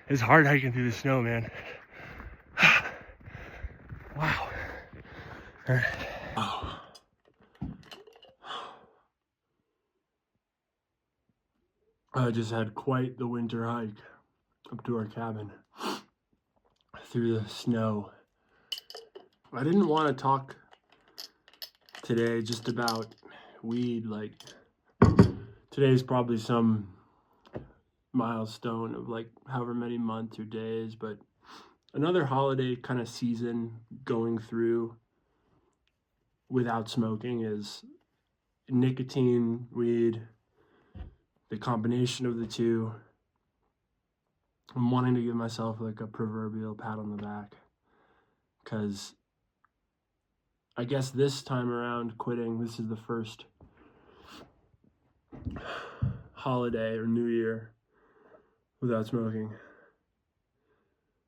It's hard hiking through the snow, man. Wow. All right. Oh. I just had quite the winter hike up to our cabin through the snow. I didn't want to talk today just about weed. Like, today's probably some milestone of like however many months or days, but another holiday kind of season going through without smoking is nicotine, weed, the combination of the two. I'm wanting to give myself like a proverbial pat on the back, because I guess this time around quitting, this is the first holiday or New Year without smoking,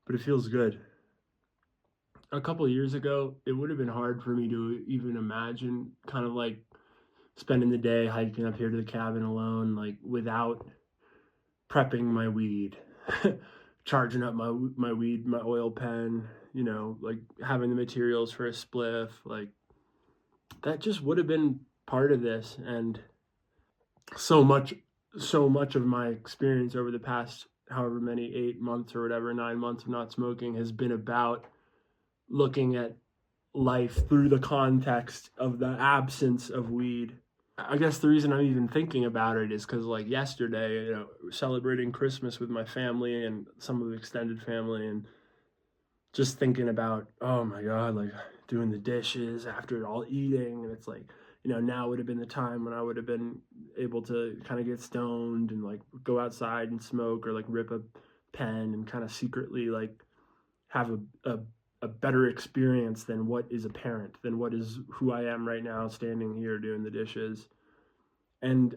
but it feels good. A couple of years ago, it would have been hard for me to even imagine kind of like spending the day hiking up here to the cabin alone, like without prepping my weed, charging up my weed, my oil pen, you know, like having the materials for a spliff. Like, that just would have been part of this. And so much of my experience over the past however many 8 months or whatever, 9 months of not smoking has been about looking at life through the context of the absence of weed. I guess the reason I'm even thinking about it is because, like, yesterday, you know, celebrating Christmas with my family and some of the extended family, and just thinking about, oh my God, like doing the dishes after all eating. And it's like, you know, now would have been the time when I would have been able to kind of get stoned and like go outside and smoke or like rip a pen and kind of secretly like have a better experience than what is apparent, than what is who I am right now standing here doing the dishes. And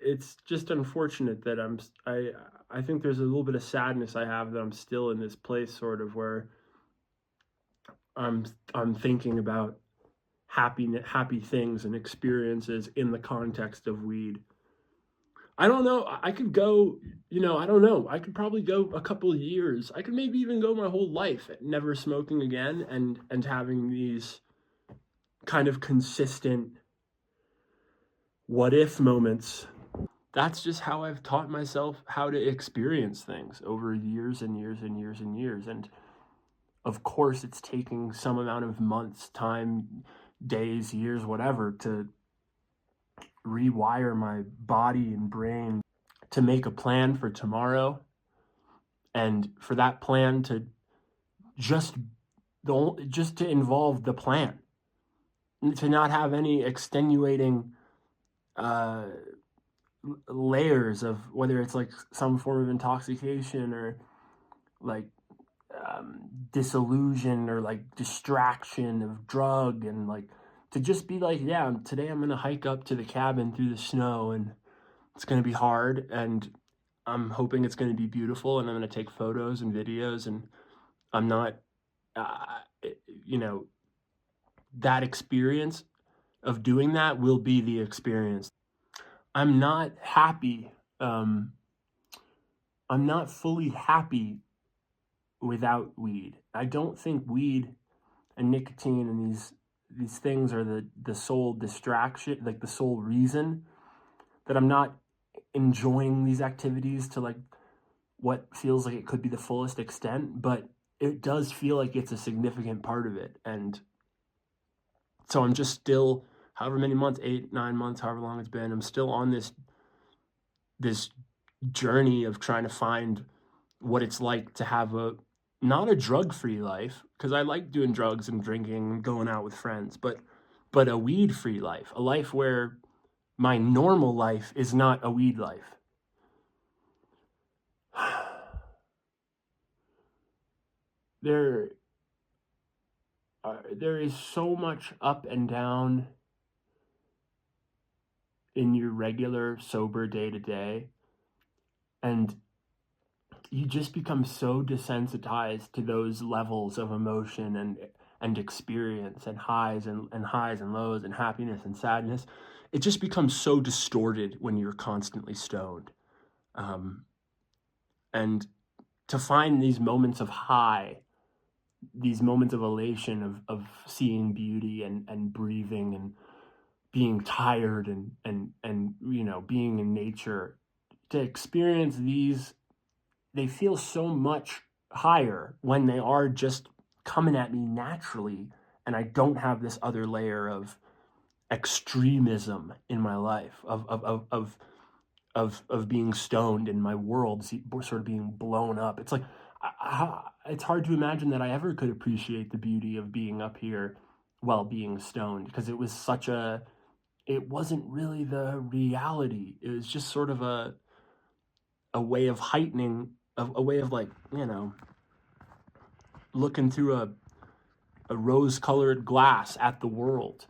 it's just unfortunate that I think there's a little bit of sadness I have that I'm still in this place sort of where I'm thinking about happy things and experiences in the context of weed. I don't know. I could go, you know, I don't know. I could probably go a couple of years. I could maybe even go my whole life never smoking again, and having these kind of consistent what if moments. That's just how I've taught myself how to experience things over years and years and years and years. And of course, it's taking some amount of months, time, days, years, whatever, to rewire my body and brain to make a plan for tomorrow, and for that plan to just to involve the plan, and to not have any extenuating layers of whether it's like some form of intoxication or like disillusion or like distraction of drug, and like to just be like, yeah, today I'm gonna hike up to the cabin through the snow, and it's gonna be hard, and I'm hoping it's gonna be beautiful, and I'm gonna take photos and videos, and I'm not, uh, you know, that experience of doing that will be the experience. I'm not happy. I'm not fully happy without weed. I don't think weed and nicotine and these things are the sole distraction, like the sole reason that I'm not enjoying these activities to like what feels like it could be the fullest extent, but it does feel like it's a significant part of it. And so I'm just still, however many months, 8, 9 months, however long it's been, I'm still on this journey of trying to find what it's like to have not a drug-free life, because I like doing drugs and drinking and going out with friends, but a weed-free life, a life where my normal life is not a weed life. There is so much up and down in your regular sober day to day, and you just become so desensitized to those levels of emotion and experience, and highs and lows, and happiness and sadness. It just becomes so distorted when you're constantly stoned. And to find these moments of high, these moments of elation, of seeing beauty and breathing and being tired and being in nature, to experience these, they feel so much higher when they are just coming at me naturally, and I don't have this other layer of extremism in my life, of being stoned and my world sort of being blown up. It's like it's hard to imagine that I ever could appreciate the beauty of being up here while being stoned, because it wasn't really the reality. It was just sort of a way of heightening, a way of, like, looking through a rose-colored glass at the world.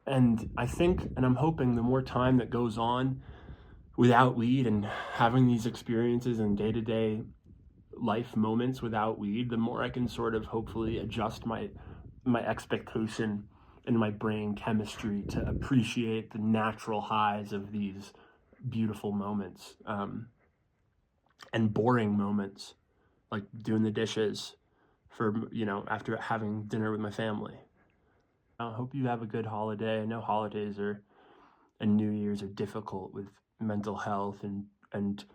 And I think, and I'm hoping, the more time that goes on without weed and having these experiences and day-to-day life moments without weed, the more I can sort of hopefully adjust my expectation and my brain chemistry to appreciate the natural highs of these beautiful moments, and boring moments, like doing the dishes for, after having dinner with my family. I hope you have a good holiday. I know holidays and New Year's are difficult with mental health and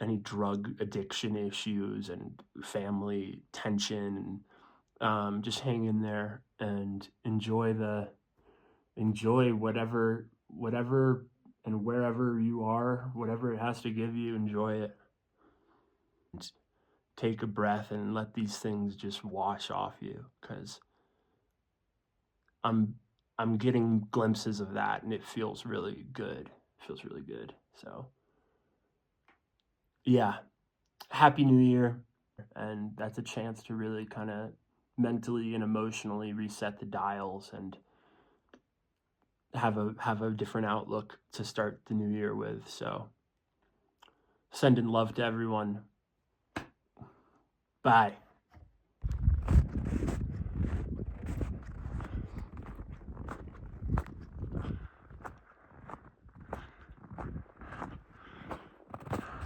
any drug addiction issues and family tension, and just hang in there and enjoy whatever and wherever you are, whatever it has to give you. Enjoy it. And take a breath and let these things just wash off you, because I'm getting glimpses of that, and it feels really good. So yeah, Happy New Year. And that's a chance to really kind of mentally and emotionally reset the dials and have a different outlook to start the new year with. So sending love to everyone. Bye.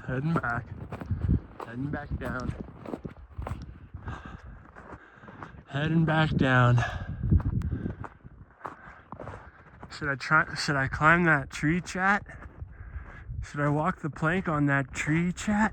Heading back down. Heading back down. Should I climb that tree, chat? Should I walk the plank on that tree, chat?